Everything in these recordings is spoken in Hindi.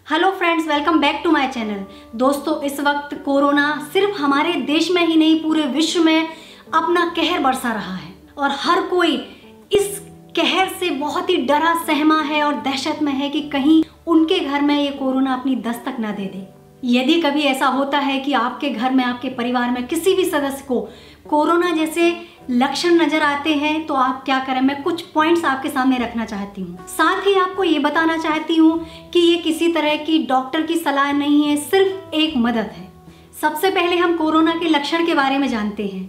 Hello friends, welcome back to my channel. दोस्तों, इस वक्त कोरोना सिर्फ हमारे देश में ही नहीं पूरे विश्व में अपना कहर बरसा रहा है और हर कोई इस कहर से बहुत ही डरा सहमा है और दहशत में है कि कहीं उनके घर में ये कोरोना अपनी दस्तक ना दे दे। यदि कभी ऐसा होता है कि आपके घर में, आपके परिवार में किसी भी सदस्य को कोरोना जैसे लक्षण नजर आते हैं तो आप क्या करें, मैं कुछ पॉइंट्स आपके सामने रखना चाहती हूँ। साथ ही आपको ये बताना चाहती हूँ कि ये किसी तरह की डॉक्टर की सलाह नहीं है, सिर्फ एक मदद है। सबसे पहले हम कोरोना के लक्षण के बारे में जानते हैं।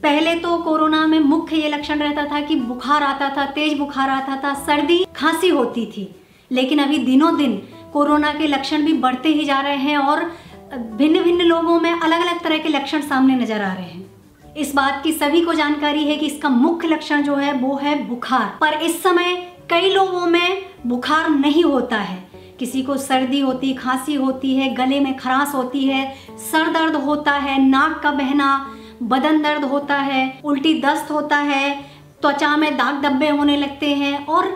पहले तो कोरोना में मुख्य ये लक्षण रहता था कि बुखार आता था, तेज बुखार आता था, सर्दी खांसी होती थी। लेकिन अभी दिनों दिन कोरोना के लक्षण भी बढ़ते ही जा रहे हैं और भिन्न भिन्न लोगों में अलग अलग तरह के लक्षण सामने नजर आ रहे हैं। इस बात की सभी को जानकारी है कि इसका मुख्य लक्षण जो है वो है बुखार। पर इस समय कई लोगों में बुखार नहीं होता है। किसी को सर्दी होती, खांसी होती है, गले में खराश होती है, सर दर्द होता है, नाक का बहना, बदन दर्द होता है, उल्टी दस्त होता है, त्वचा में दाग धब्बे होने लगते हैं और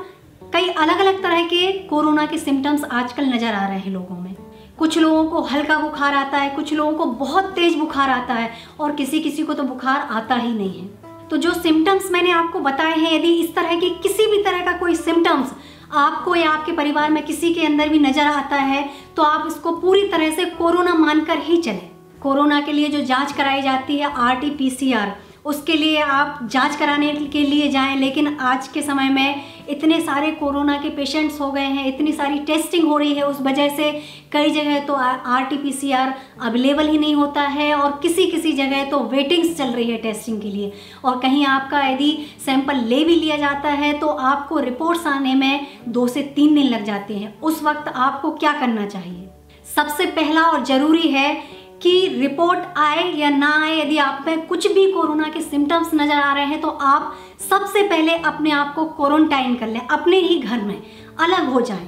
कई अलग अलग तरह के कोरोना के सिम्टम्स आजकल नजर आ रहे हैं लोगों में। कुछ लोगों को हल्का बुखार आता है, कुछ लोगों को बहुत तेज बुखार आता है और किसी किसी को तो बुखार आता ही नहीं है। तो जो सिम्टम्स मैंने आपको बताए हैं, यदि इस तरह की किसी भी तरह का कोई सिम्टम्स आपको या आपके परिवार में किसी के अंदर भी नजर आता है तो आप इसको पूरी तरह से कोरोना मानकर ही चलें। कोरोना के लिए जो जांच कराई जाती है RT-PCR, उसके लिए आप जांच कराने के लिए जाएं। लेकिन आज के समय में इतने सारे कोरोना के पेशेंट्स हो गए हैं, इतनी सारी टेस्टिंग हो रही है, उस वजह से कई जगह तो RT-PCR अवेलेबल ही नहीं होता है और किसी किसी जगह तो वेटिंग्स चल रही है टेस्टिंग के लिए। और कहीं आपका यदि सैंपल ले भी लिया जाता है तो आपको रिपोर्ट्स आने में 2 से 3 दिन लग जाते हैं। उस वक्त आपको क्या करना चाहिए? सबसे पहला और ज़रूरी है कि रिपोर्ट आए या ना आए, यदि आप में कुछ भी कोरोना के सिम्टम्स नज़र आ रहे हैं तो आप सबसे पहले अपने आप को क्वारंटाइन कर लें, अपने ही घर में अलग हो जाएं।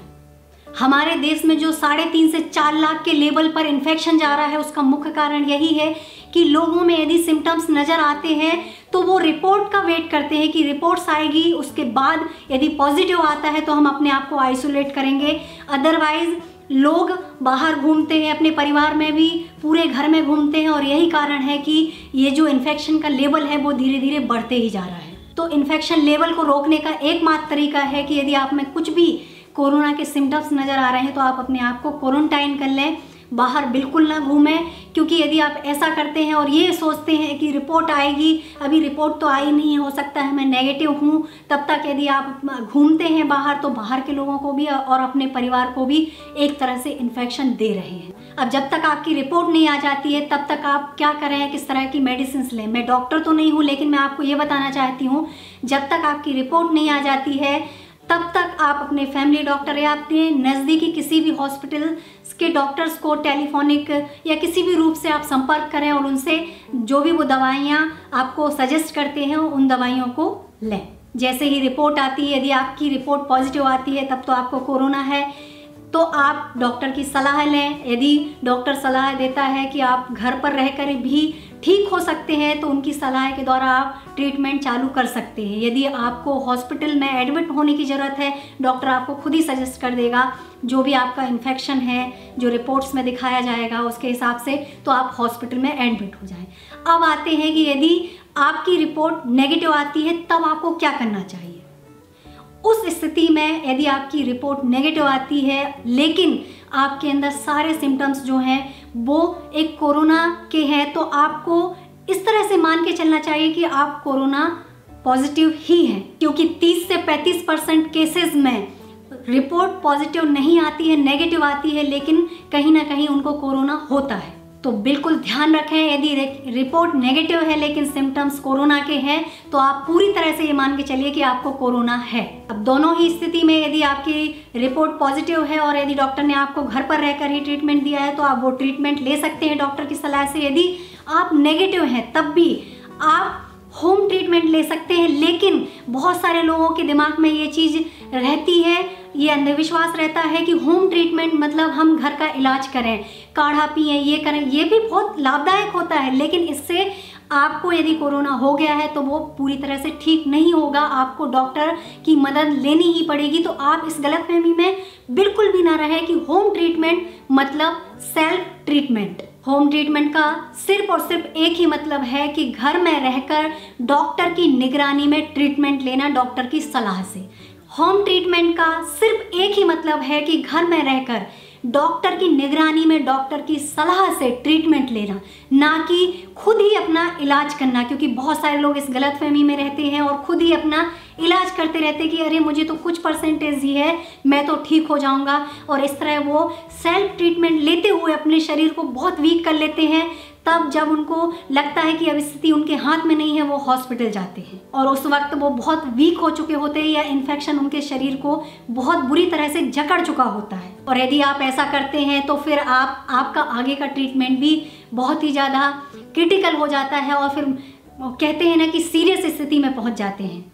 हमारे देश में जो 3.5 से 4 लाख के लेवल पर इन्फेक्शन जा रहा है, उसका मुख्य कारण यही है कि लोगों में यदि सिम्टम्स नज़र आते हैं तो वो रिपोर्ट का वेट करते हैं कि रिपोर्ट्स आएगी, उसके बाद यदि पॉजिटिव आता है तो हम अपने आप को आइसोलेट करेंगे। अदरवाइज लोग बाहर घूमते हैं, अपने परिवार में भी पूरे घर में घूमते हैं और यही कारण है कि ये जो इन्फेक्शन का लेवल है वो धीरे धीरे बढ़ते ही जा रहा है। तो इन्फेक्शन लेवल को रोकने का एकमात्र तरीका है कि यदि आप में कुछ भी कोरोना के सिम्टम्स नज़र आ रहे हैं तो आप अपने आप को क्वारंटाइन कर लें, बाहर बिल्कुल ना घूमें। क्योंकि यदि आप ऐसा करते हैं और ये सोचते हैं कि रिपोर्ट आएगी, अभी रिपोर्ट तो आई नहीं है, हो सकता है मैं नेगेटिव हूँ, तब तक यदि आप घूमते हैं बाहर तो बाहर के लोगों को भी और अपने परिवार को भी एक तरह से इन्फेक्शन दे रहे हैं। अब जब तक आपकी रिपोर्ट नहीं आ जाती है तब तक आप क्या करें, किस तरह की मेडिसिन लें। मैं डॉक्टर तो नहीं हूँ, लेकिन मैं आपको ये बताना चाहती हूँ, जब तक आपकी रिपोर्ट नहीं आ जाती है तब तक आप अपने फैमिली डॉक्टर या अपने नज़दीकी किसी भी हॉस्पिटल के डॉक्टर्स को टेलीफोनिक या किसी भी रूप से आप संपर्क करें और उनसे जो भी वो दवाइयाँ आपको सजेस्ट करते हैं उन दवाइयों को लें। जैसे ही रिपोर्ट आती है, यदि आपकी रिपोर्ट पॉजिटिव आती है तब तो आपको कोरोना है, तो आप डॉक्टर की सलाह लें। यदि डॉक्टर सलाह देता है कि आप घर पर रहकर भी ठीक हो सकते हैं तो उनकी सलाह के द्वारा आप ट्रीटमेंट चालू कर सकते हैं। यदि आपको हॉस्पिटल में एडमिट होने की ज़रूरत है, डॉक्टर आपको खुद ही सजेस्ट कर देगा जो भी आपका इन्फेक्शन है, जो रिपोर्ट्स में दिखाया जाएगा उसके हिसाब से, तो आप हॉस्पिटल में एडमिट हो जाएं। अब आते हैं कि यदि आपकी रिपोर्ट नेगेटिव आती है तब आपको क्या करना चाहिए। उस स्थिति में यदि आपकी रिपोर्ट नेगेटिव आती है लेकिन आपके अंदर सारे सिम्टम्स जो हैं वो एक कोरोना के हैं, तो आपको इस तरह से मान के चलना चाहिए कि आप कोरोना पॉजिटिव ही हैं। क्योंकि 30 से 35% केसेस में रिपोर्ट पॉजिटिव नहीं आती है, नेगेटिव आती है, लेकिन कहीं ना कहीं उनको कोरोना होता है। तो बिल्कुल ध्यान रखें, यदि रिपोर्ट नेगेटिव है लेकिन सिम्टम्स कोरोना के हैं तो आप पूरी तरह से ये मान के चलिए कि आपको कोरोना है। अब दोनों ही स्थिति में यदि आपकी रिपोर्ट पॉजिटिव है और यदि डॉक्टर ने आपको घर पर रहकर ही ट्रीटमेंट दिया है तो आप वो ट्रीटमेंट ले सकते हैं डॉक्टर की सलाह से। यदि आप नेगेटिव हैं तब भी आप होम ट्रीटमेंट ले सकते हैं। लेकिन बहुत सारे लोगों के दिमाग में ये चीज़ रहती है, ये अंधविश्वास रहता है कि होम ट्रीटमेंट मतलब हम घर का इलाज करें, काढ़ा पिएं, ये करें। ये भी बहुत लाभदायक होता है, लेकिन इससे आपको यदि कोरोना हो गया है तो वो पूरी तरह से ठीक नहीं होगा, आपको डॉक्टर की मदद लेनी ही पड़ेगी। तो आप इस गलतफहमी में बिल्कुल भी ना रहे कि होम ट्रीटमेंट मतलब सेल्फ ट्रीटमेंट। होम ट्रीटमेंट का सिर्फ और सिर्फ एक ही मतलब है कि घर में रहकर डॉक्टर की निगरानी में ट्रीटमेंट लेना, डॉक्टर की सलाह से। होम ट्रीटमेंट का सिर्फ एक ही मतलब है कि घर में रहकर डॉक्टर की निगरानी में, डॉक्टर की सलाह से ट्रीटमेंट लेना, ना कि खुद ही अपना इलाज करना। क्योंकि बहुत सारे लोग इस गलतफहमी में रहते हैं और खुद ही अपना इलाज करते रहते हैं कि अरे मुझे तो कुछ परसेंटेज ही है, मैं तो ठीक हो जाऊंगा, और इस तरह वो सेल्फ ट्रीटमेंट लेते हुए अपने शरीर को बहुत वीक कर लेते हैं। तब जब उनको लगता है कि अब स्थिति उनके हाथ में नहीं है, वो हॉस्पिटल जाते हैं और उस वक्त वो बहुत वीक हो चुके होते हैं या इन्फेक्शन उनके शरीर को बहुत बुरी तरह से जकड़ चुका होता है। और यदि आप ऐसा करते हैं तो फिर आपका आगे का ट्रीटमेंट भी बहुत ही ज़्यादा क्रिटिकल हो जाता है और फिर कहते हैं ना कि सीरियस स्थिति में पहुंच जाते हैं।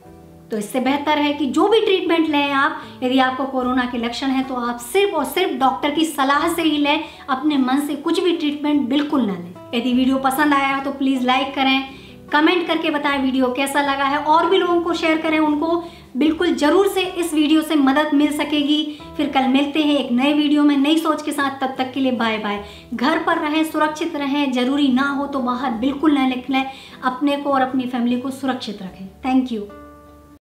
तो इससे बेहतर है कि जो भी ट्रीटमेंट लें आप, यदि आपको कोरोना के लक्षण हैं तो आप सिर्फ और सिर्फ डॉक्टर की सलाह से ही लें, अपने मन से कुछ भी ट्रीटमेंट बिल्कुल ना लें। यदि वीडियो पसंद आया हो तो प्लीज़ लाइक करें, कमेंट करके बताएं वीडियो कैसा लगा है, और भी लोगों को शेयर करें, उनको बिल्कुल ज़रूर से इस वीडियो से मदद मिल सकेगी। फिर कल मिलते हैं एक नए वीडियो में नई सोच के साथ। तब तक के लिए बाय बाय। घर पर रहें, सुरक्षित रहें, ज़रूरी ना हो तो बाहर बिल्कुल ना निकलें, अपने को और अपनी फैमिली को सुरक्षित रखें। Thank you.